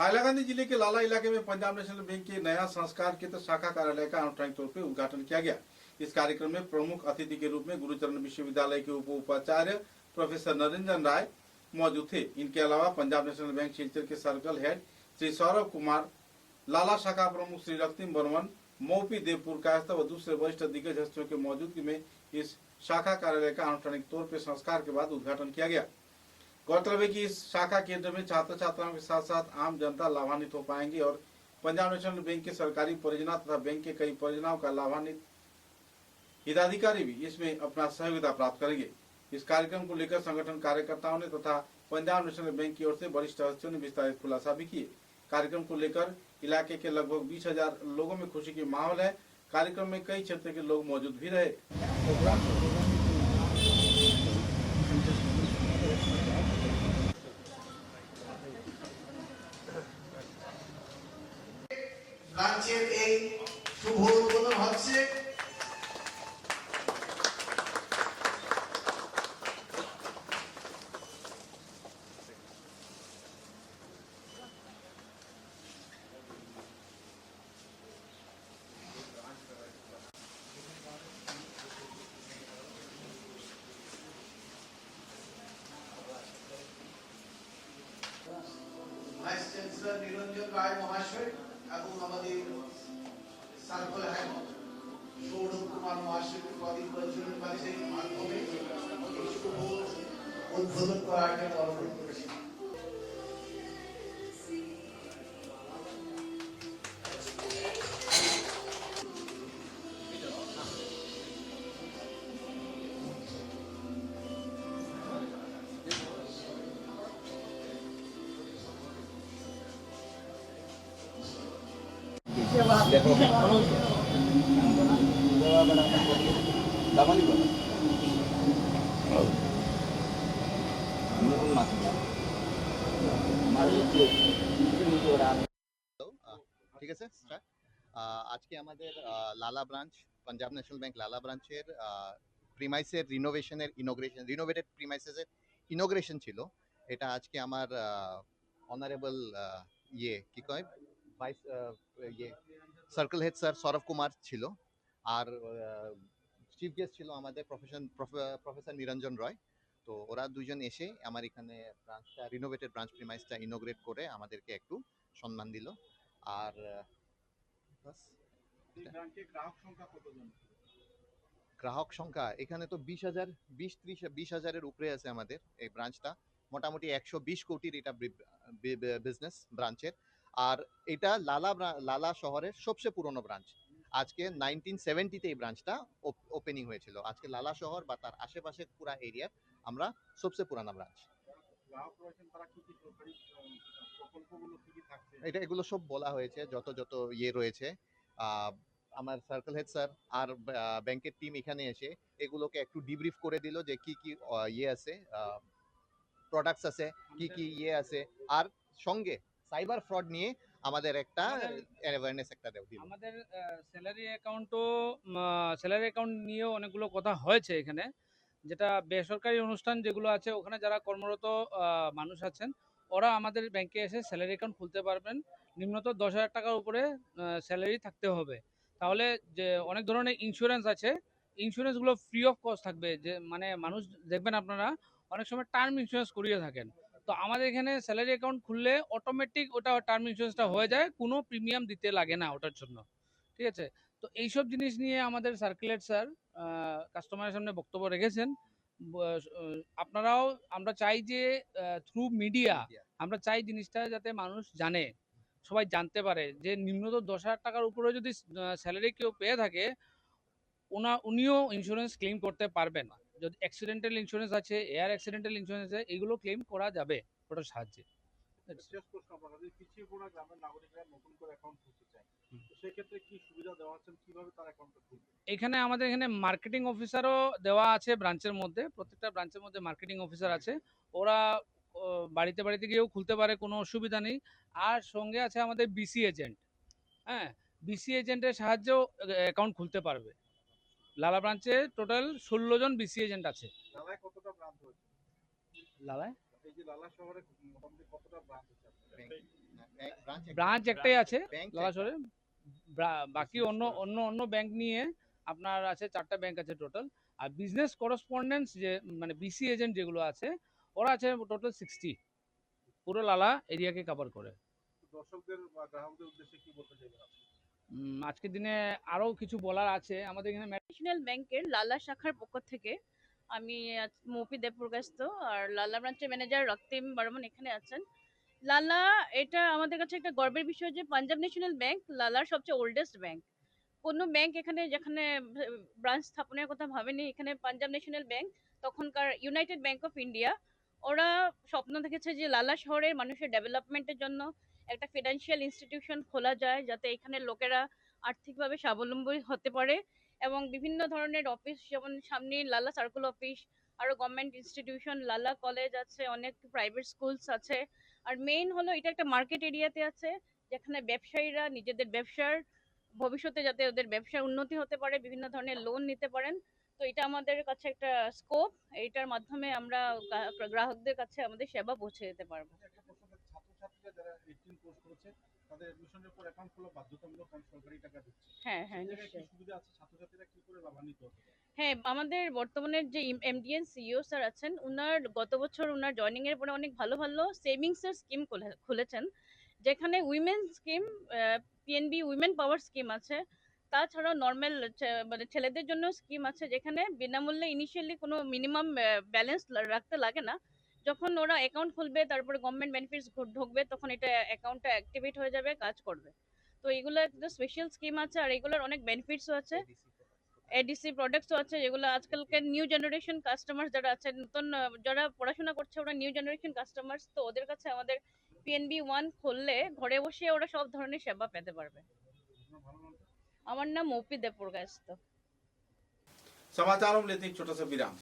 हाइलाकांदी जिले के लाला इलाके में पंजाब नेशनल बैंक के नया संस्कार के तहत शाखा कार्यालय का अनौपचारिक तौर पर उद्घाटन किया गया। इस कार्यक्रम में प्रमुख अतिथि के रूप में गुरुचरण विश्वविद्यालय के उपाचार्य प्रोफेसर नरेंद्र राय मौजूद थे। इनके अलावा पंजाब नेशनल बैंक सिलचर के सर्कल हेड श्री सौरभ कुमार, लाला शाखा प्रमुख श्री रक्तिम बर्मन, मौपी देवपुर कायस्थ व दूसरे वरिष्ठ दिग्गज हस्तियों की मौजूदगी में इस शाखा कार्यालय का अनौपचारिक तौर पर संस्कार के बाद उद्घाटन किया गया। गौरतलब है कि इस शाखा केंद्र में छात्र छात्राओं के साथ साथ आम जनता लाभान्वित हो पाएंगे और पंजाब नेशनल बैंक के सरकारी परियोजना तथा बैंक के कई परियोजनाओं का लाभान्वित हिताधिकारी भी इसमें अपना सहयोगिता प्राप्त करेंगे। इस कार्यक्रम को लेकर संगठन कार्यकर्ताओं ने तथा पंजाब नेशनल बैंक की ओर से वरिष्ठ हस्तियों ने विस्तारित खुलासा भी किए। कार्यक्रम को लेकर इलाके के लगभग 20,000 लोगों में खुशी की माहौल है। कार्यक्रम में कई क्षेत्र के लोग मौजूद भी रहे। ব্রাঞ্চের এই শুভ উদ্বোধন হচ্ছে। ভাইস চ্যান্সেলর নিরঞ্জন রায় মহাশয় এবং আমাদের সার্কল হেড সৌরভ কুমার মহাশয়কে প্রদীপ প্রজ্বলন কাজের মাধ্যমে এই শুভ উদ্বোধন করার জন্য অনুরোধ করেছি। ঠিক আছে স্যার, আজকে আমাদের লালা ব্রাঞ্চ, পাঞ্জাব ন্যাশনাল ব্যাংক লালা ব্রাঞ্চের প্রিমাইসের রিনোভেটেড প্রিমাইসেসের ইনোগ্রেশন ছিল। এটা আজকে আমার অনারেবল কি কয় vice circle head sir Sourav Kumar ছিল, আর চিফ গেস্ট ছিল আমাদের প্রফেসর নিরঞ্জন রয়। তো ওরা দুজন এসে আমার এখানে ব্রাঞ্চটা রিনোভেটেড ব্রাঞ্চ প্রিমাইসটা ইনোগ্রেট করে আমাদেরকে একটু সম্মান দিল। আর গ্রাহক সংখ্যা এখানে তো 20,000-30,000-20,000-এর উপরে আছে আমাদের এই ব্রাঞ্চটা। মোটামুটি 120 কোটির এটা বিজনেস ব্রাঞ্চের। আর এটা লালা শহরের সবচেয়ে পুরনো ব্রাঞ্চ। আজকে 1970-তে এই ব্রাঞ্চটা ওপেনিং হয়েছিল। আজকে লালা শহর বা তার আশেপাশে পুরা এরিয়ার আমরা সবচেয়ে পুরানা ব্রাঞ্চ। এটা এগুলো সব বলা হয়েছে, যত রয়েছে। আমার সার্কেল হেড স্যার আর ব্যাংকের টিম এখানে এসে এগুলোকে একটু ডিব্রিফ করে দিল যে কি কি আছে, প্রোডাক্টস আছে, কি কি আছে, আর সঙ্গে সাইবার ফ্রড নিয়ে আমাদের একটা অ্যাওয়ারনেস একটা দিল। আমাদের স্যালারি অ্যাকাউন্ট নিয়েও অনেকগুলো কথা হয়েছে এখানে। যেটা বেসরকারি অনুষ্ঠান যেগুলো আছে ওখানে যারা কর্মরত মানুষ আছেন ওরা আমাদের ব্যাংকে এসে স্যালারি অ্যাকাউন্ট খুলতে পারবেন। নিম্নত 10,000 টাকার উপরে স্যালারি থাকতে হবে। তাহলে যে অনেক ধরনের ইন্স্যুরেন্স আছে, ইন্স্যুরেন্সগুলো ফ্রি অফ কস্ট থাকবে। যে মানে মানুষ দেখবেন আপনারা অনেক সময় টার্ম ইন্স্যুরেন্স করিয়ে থাকেন, তো আমাদের এখানে স্যালারি অ্যাকাউন্ট খুললে অটোমেটিক ওটা টার্ম ইন্স্যুরেন্সটা হয়ে যায়, কোনো প্রিমিয়াম দিতে লাগে না ওটার জন্য। ঠিক আছে, তো এইসব জিনিস নিয়ে আমাদের সার্কুলেট স্যার কাস্টমারের সামনে বক্তব্য রেখেছেন। আপনারাও আমরা চাই যে থ্রু মিডিয়া আমরা চাই জিনিসটা যাতে মানুষ জানে, সবাই জানতে পারে যে নিম্নত 10,000 টাকার উপরে যদি স্যালারি কেউ পেয়ে থাকে উনিও ইন্স্যুরেন্স ক্লেম করতে পারবেন। যদি অ্যাক্সিডেন্টাল ইন্স্যুরেন্স আছে, এয়ার অ্যাক্সিডেন্টাল ইন্স্যুরেন্স আছে, এগুলো ক্লেম করা যাবে ওটার সাহায্যে। এখানে আমাদের এখানে মার্কেটিং অফিসারও দেওয়া আছে ব্রাঞ্চের মধ্যে। প্রত্যেকটা ব্রাঞ্চের মধ্যে মার্কেটিং অফিসার আছে, ওরা বাড়িতে বাড়িতে গিয়েও খুলতে পারে, কোনো অসুবিধা নেই। আর সঙ্গে আছে আমাদের বিসি এজেন্ট। হ্যাঁ, বিসি এজেন্টের সাহায্যেও অ্যাকাউন্ট খুলতে পারবে। লালা ব্রাঞ্চে টোটাল 16 জন বিসি এজেন্ট আছে। লালায় কতটা ব্রাঞ্চ হয়েছে? লালায় এই যে লালা শহরে মোটামুটি কতটা ব্রাঞ্চ আছে? ব্রাঞ্চ একটাই আছে ব্যাংক লালাশহরে। বাকি অন্য অন্য অন্য ব্যাংক নিয়ে আপনার আছে 4টা ব্যাংক আছে টোটাল। আর বিজনেস করেসপন্ডেন্স যে মানে বিসি এজেন্ট যেগুলো আছে ওরা আছে টোটাল 60, পুরো লালা এরিয়াকে কভার করে। দর্শকদের বা গ্রাহকদের উদ্দেশ্যে কি বলতে চাইবেন আপনি? আজকের দিনে আরো কিছু বলার আছে আমাদের এখানে। ন্যাশনাল ব্যাংকের লালা শাখার পক্ষ থেকে আমি মৌপি দেবপ্রকাশত আর লালা ব্রাঞ্চের ম্যানেজার রক্তিম বর্মন এখানে আছেন। লালা এটা আমাদের কাছে একটা গর্বের বিষয় যে পাঞ্জাব ন্যাশনাল ব্যাংক লালার সবচেয়ে ওল্ডেস্ট ব্যাংক। কোনো ব্যাংক এখানে যেখানে ব্রাঞ্চ স্থাপনের কথা ভাবেনি, এখানে পাঞ্জাব ন্যাশনাল ব্যাংক তখনকার ইউনাইটেড ব্যাংক অফ ইন্ডিয়া ওরা স্বপ্ন দেখেছে যে লালা শহরের মানুষের ডেভেলপমেন্টের জন্য একটা ফিনান্সিয়াল ইনস্টিটিউশন খোলা যায় যাতে এখানে লোকেরা আর্থিকভাবে স্বাবলম্বী হতে পারে এবং বিভিন্ন ধরনের অফিস যেমন সামনে লালা সার্কেল অফিস, আরো গভর্নমেন্ট ইনস্টিটিউশন, লালা কলেজ আছে, অনেক প্রাইভেট স্কুলস আছে। আর মেইন হলো এটা একটা মার্কেট এরিয়াতে আছে যেখানে ব্যবসায়ীরা নিজেদের ব্যবসার ভবিষ্যতে যাতে ওদের ব্যবসার উন্নতি হতে পারে, বিভিন্ন ধরনের লোন নিতে পারেন। তো এটা আমাদের কাছে একটা স্কোপ, এইটার মাধ্যমে আমরা গ্রাহকদের কাছে আমাদের সেবা পৌঁছে দিতে পারবো। একটা প্রশ্ন থাকছে, ছাত্রছাত্রীরা যারা 18 কোর্স করেছে তাদের অ্যাডমিশনের পর অ্যাকাউন্ট খোলা বাধ্যতামূলক, কারণ সরকারি টাকা দিচ্ছে। হ্যাঁ হ্যাঁ সেই জায়গায় কি নিশ্চয়ই। সুবিধা আছে, ছাত্রছাত্রীরা কি করে লাভান্বিত হতে পারে? হ্যাঁ, আমাদের বর্তমানের যে এমডিএন সিইও স্যার আছেন, উনার গত বছর উনার জয়নিং এর পরে অনেক ভালো ভালো সেভিংস এর স্কিম খুলেছেন, যেখানে উইমেন স্কিম, পিএনবি উইমেন পাওয়ার স্কিম আছে। তাছাড়াও নর্মাল মানে ছেলেদের জন্য স্কিম আছে যেখানে বিনামূল্যে ইনিশিয়ালি কোনো মিনিমাম ব্যালেন্স রাখতে লাগে না। যখন ওরা অ্যাকাউন্ট খুলবে তারপরে গভর্নমেন্ট বেনিফিটস ঢুকবে তখন এটা অ্যাকাউন্টটা অ্যাক্টিভেট হয়ে যাবে, কাজ করবে। তো এগুলো একটা স্পেশাল স্কিম আছে আর এগুলোর অনেক বেনিফিটসও আছে। এডিসি প্রোডাক্টসও আছে যেগুলো আজকালকার নিউ জেনারেশন কাস্টমার যারা আছে, নতুন যারা পড়াশোনা করছে ওরা নিউ জেনারেশন কাস্টমার্স, তো ওদের কাছে আমাদের পিএনবি ওয়ান খুললে ঘরে বসে ওরা সব ধরনের সেবা পেতে পারবে। আপনার ভালো নামটা? আমার নাম মৌপি দেবপ্রকাশ। समाचारों में लेते हैं एक छोटा सा विराम।